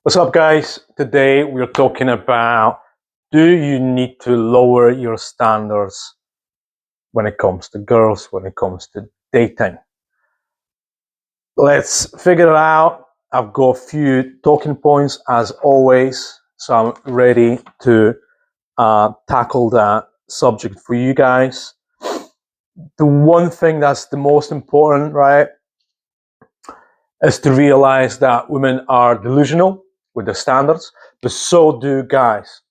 What's up, guys? Today we're talking about, do you need to lower your standards when it comes to girls, when it comes to dating? Let's figure it out. I've got a few talking points as always, so I'm ready to tackle that subject for you guys. The one thing that's the most important, right, is to realize that women are delusional with their standards, but so do guys.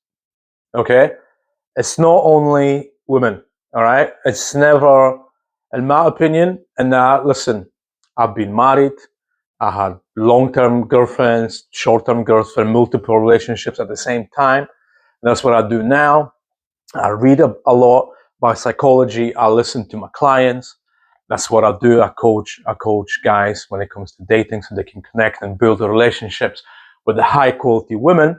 Okay? It's not only women, all right? It's never, in my opinion, and listen, I've been married, I had long-term girlfriends, short-term girlfriends, multiple relationships at the same time. And that's what I do now. I read a lot about psychology. I listen to my clients. That's what I do. I coach guys when it comes to dating so they can connect and build relationships with the high quality women.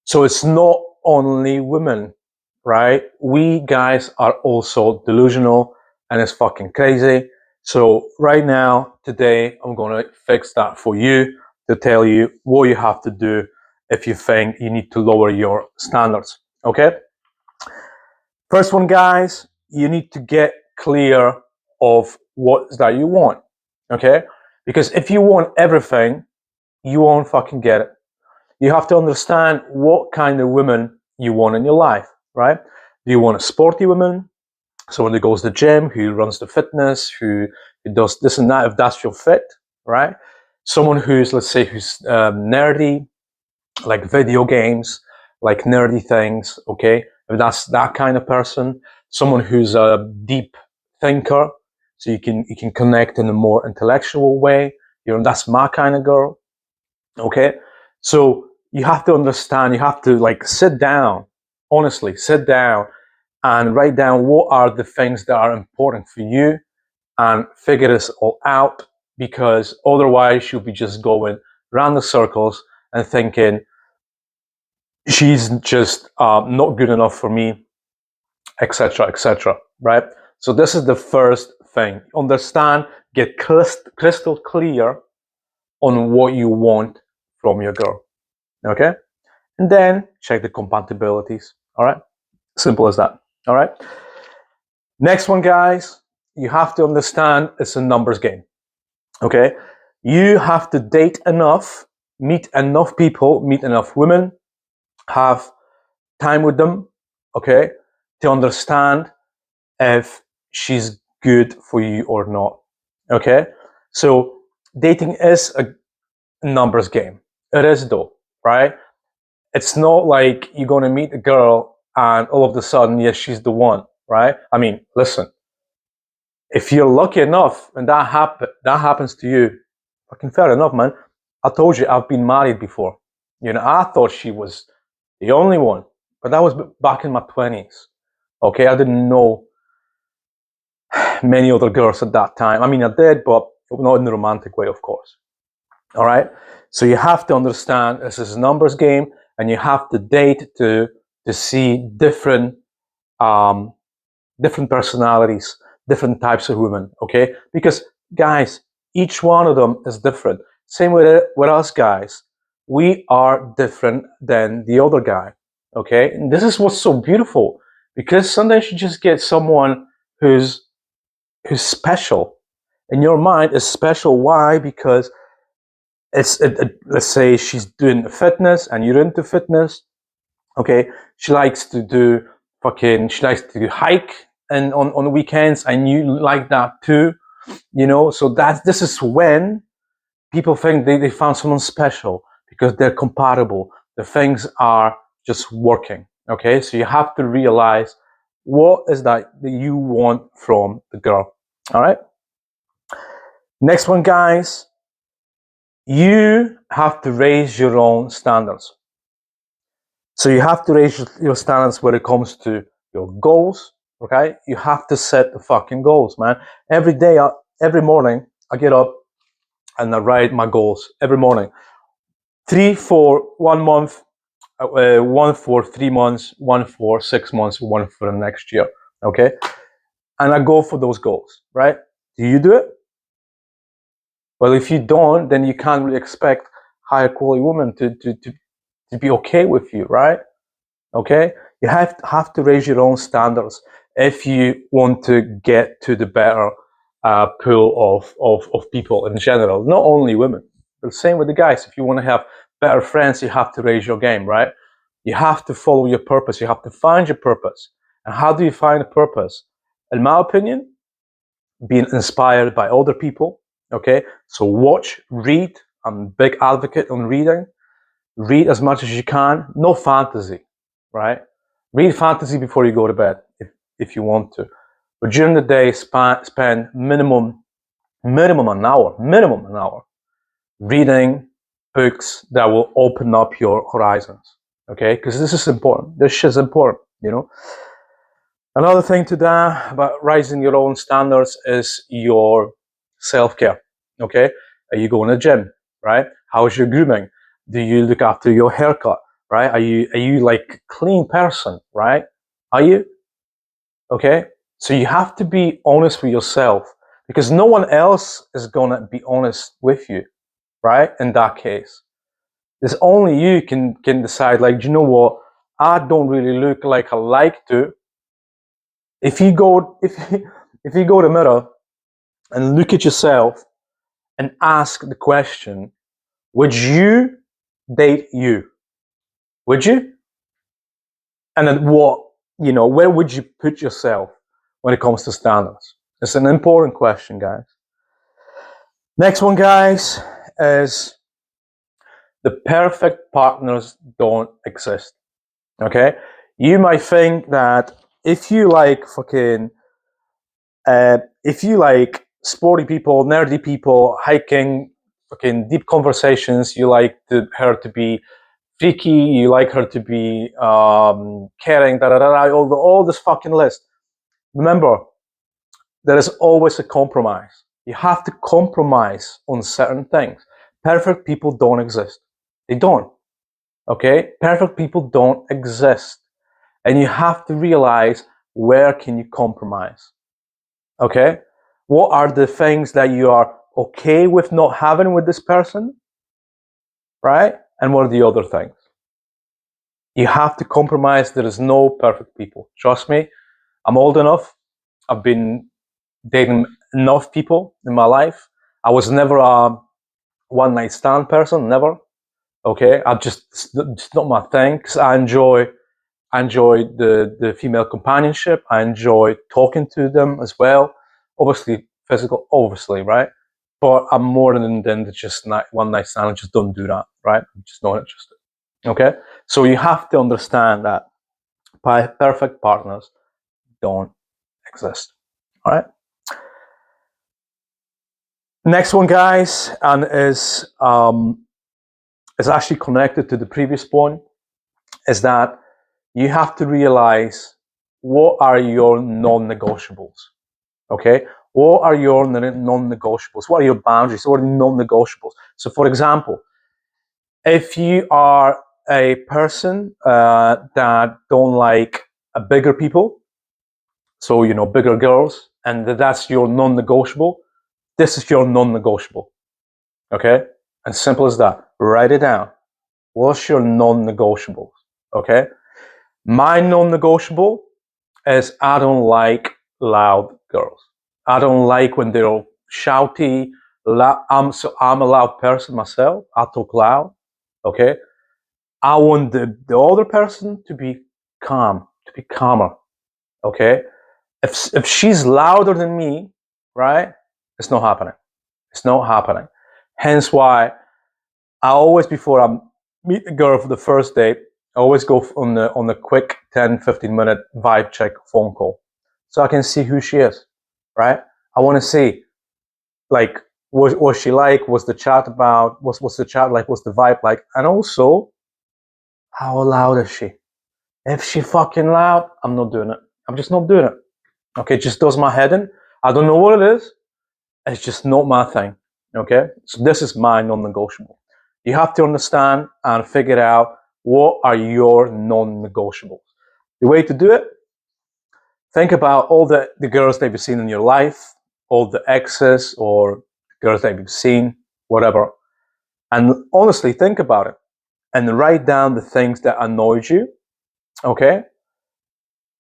So it's not only women, right? We guys are also delusional and it's fucking crazy. So right now, today, I'm going to fix that for you to tell you what you have to do if you think you need to lower your standards. Okay? First one, guys, you need to get clear of what that you want. Okay? Because if you want everything, you won't fucking get it. You have to understand what kind of women you want in your life, right? Do you want a sporty woman, someone who goes to the gym, who runs the fitness, who does this and that, if that's your fit, right? Someone who's, let's say, who's nerdy, like video games, like nerdy things, okay? If that's that kind of person, someone who's a deep thinker, so you can connect in a more intellectual way. That's my kind of girl, okay? So you have to understand, you have to like sit down, honestly, sit down and write down what are the things that are important for you and figure this all out, because otherwise you'll be just going around the circles and thinking she's just not good enough for me, etc., right? So this is the first thing. Understand, get crystal clear on what you want from your girl, okay? And then check the compatibilities. All right, simple as that. All right, next one, guys, you have to understand it's a numbers game. Okay, you have to date enough, meet enough people, meet enough women, have time with them, okay, to understand if she's good for you or not. Okay, so dating is a numbers game. It is though, right? It's not like you're going to meet a girl and all of a sudden, yes, she's the one, right? I mean, listen, if you're lucky enough and that happens to you, fucking fair enough, man. I told you I've been married before. I thought she was the only one, but that was back in my 20s. Okay, I didn't know many other girls at that time. I mean, I did, but not in the romantic way, of course. All right. So you have to understand this is a numbers game, and you have to date to see different different personalities, different types of women. Okay, because guys, each one of them is different. Same with us guys. We are different than the other guy. Okay, and this is what's so beautiful, because sometimes you just get someone who's special. In your mind is special. Why? Because let's say she's doing fitness and you're into fitness. Okay, she likes to do hike and on the weekends, and you like that too. So this is when people think they found someone special, because they're compatible, the things are just working. Okay, so you have to realize what is that you want from the girl. All right, next one, guys, you have to raise your own standards. So you have to raise your standards when it comes to your goals. Okay, you have to set the fucking goals, man. Every day, every morning, I get up and I write my goals every morning. 3 for 1 month, 1 for 3 months, 1 for 6 months, 1 for the next year. Okay, and I go for those goals. Right? Do you do it? Well, if you don't, then you can't really expect higher quality woman to be okay with you, right? Okay, you have to raise your own standards if you want to get to the better pool of people in general, not only women. But same with the guys. If you want to have better friends, you have to raise your game, right? You have to follow your purpose. You have to find your purpose. And how do you find a purpose? In my opinion, being inspired by other people. Okay, so watch, read. I'm a big advocate on reading. Read as much as you can. No fantasy, right? Read fantasy before you go to bed if you want to. But during the day, spend minimum an hour reading books that will open up your horizons. Okay, because this is important. This shit is important, you know. Another thing to that about rising your own standards is your self-care. Okay, are you going to the gym, right? How's your grooming? Do you look after your haircut, right? Are you like clean person, right? Are you? Okay, so you have to be honest with yourself because no one else is gonna be honest with you, right? In that case, there's only you can decide. Like, do you know what? I don't really look like I like to. If you go if you go to the mirror and look at yourself and ask the question, would you date you? Would you? And then what, where would you put yourself when it comes to standards? It's an important question, guys. Next one, guys, is the perfect partners don't exist. Okay? You might think that if you like if you like sporty people, nerdy people, hiking, fucking deep conversations, you like her to be freaky, you like her to be caring, all this fucking list. Remember, there is always a compromise. You have to compromise on certain things. Perfect people don't exist. They don't. Okay? Perfect people don't exist. And you have to realize, where can you compromise? Okay? What are the things that you are okay with not having with this person? Right? And what are the other things? You have to compromise. There is no perfect people. Trust me, I'm old enough. I've been dating enough people in my life. I was never a one night stand person, never. Okay, it's not my thing. Because I enjoy the female companionship. I enjoy talking to them as well. Obviously, physical, obviously, right? But I'm more than just one night stand. I just don't do that, right? I'm just not interested. Okay, so you have to understand that perfect partners don't exist. All right. Next one, guys, and is actually connected to the previous point, is that you have to realize, what are your non-negotiables. Okay, what are your non-negotiables? What are your boundaries? What are non-negotiables? So, for example, if you are a person that don't like bigger people, so bigger girls, and that's your non-negotiable, this is your non-negotiable. Okay, and simple as that. Write it down. What's your non-negotiables? Okay, my non-negotiable is, I don't like loud girls. I don't like when they're shouty. I'm a loud person myself. I talk loud. Okay, I want the other person to be calm, to be calmer. Okay, if she's louder than me, right? It's not happening. It's not happening. Hence why I always, before I meet a girl for the first date, I always go on a quick 10-15 minute vibe check phone call, so I can see who she is, right? I want to see, like, was she like? What's the chat about? What's the chat like? What's the vibe like? And also, how loud is she? If she fucking loud, I'm not doing it. I'm just not doing it. Okay, it just does my head in. I don't know what it is. It's just not my thing. Okay, so this is my non-negotiable. You have to understand and figure out, what are your non-negotiables. The way to do it: think about all the girls that you've seen in your life, all the exes or girls that you've seen, whatever. And honestly, think about it and write down the things that annoyed you, okay?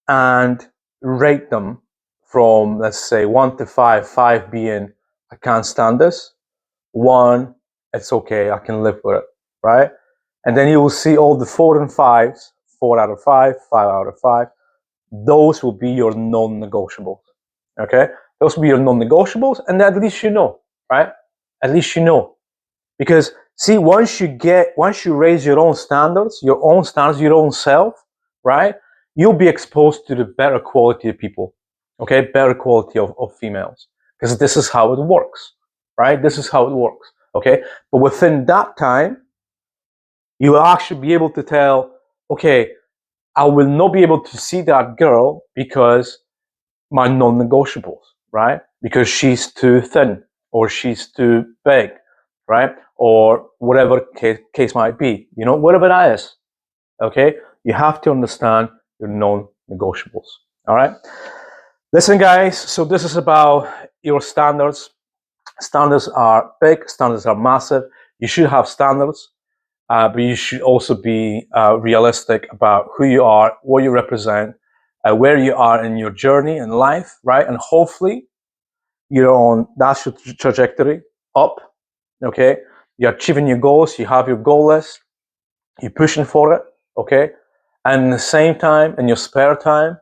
And rate them from, let's say, 1 to 5, 5 being I can't stand this, 1, it's okay, I can live with it, right? And then you will see all the 4 and 5s, 4 out of 5, 5 out of 5. Those will be your non-negotiables, okay? Those will be your non-negotiables, and at least you know, right? At least you know. Because see, once you raise your own standards, your own self, right? You'll be exposed to the better quality of people, okay? Better quality of females. Because this is how it works, right? This is how it works, okay? But within that time, you will actually be able to tell, okay, I will not be able to see that girl because my non-negotiables, right? Because she's too thin or she's too big, right? Or whatever case might be, you know, whatever that is, okay? You have to understand your non-negotiables, all right? Listen, guys, so this is about your standards. Standards are big, standards are massive. You should have standards, but you should also be realistic about who you are, what you represent, where you are in your journey in life, right? And hopefully you're on that trajectory up, okay? You're achieving your goals, you have your goal list, you're pushing for it, okay? And at the same time, in your spare time,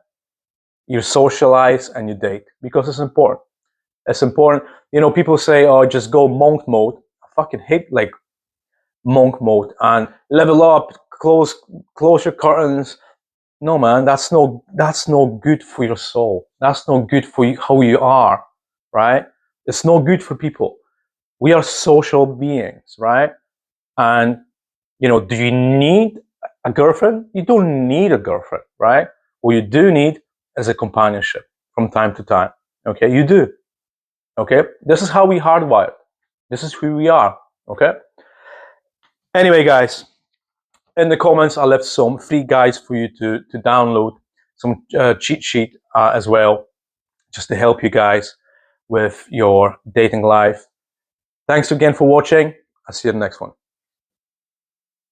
you socialize and you date because it's important. It's important. You know, people say, oh, just go monk mode. I fucking hate like monk mode and level up, close your curtains. No, man, that's no good for your soul. That's no good for you, how you are, right? It's no good for people. We are social beings, right? And you know, do you need a girlfriend? You don't need a girlfriend, right? What you do need is a companionship from time to time. Okay, you do. Okay, this is how we hardwired. This is who we are. Okay. Anyway, guys, in the comments, I left some free guides for you to download, some cheat sheet as well, just to help you guys with your dating life. Thanks again for watching. I'll see you in the next one.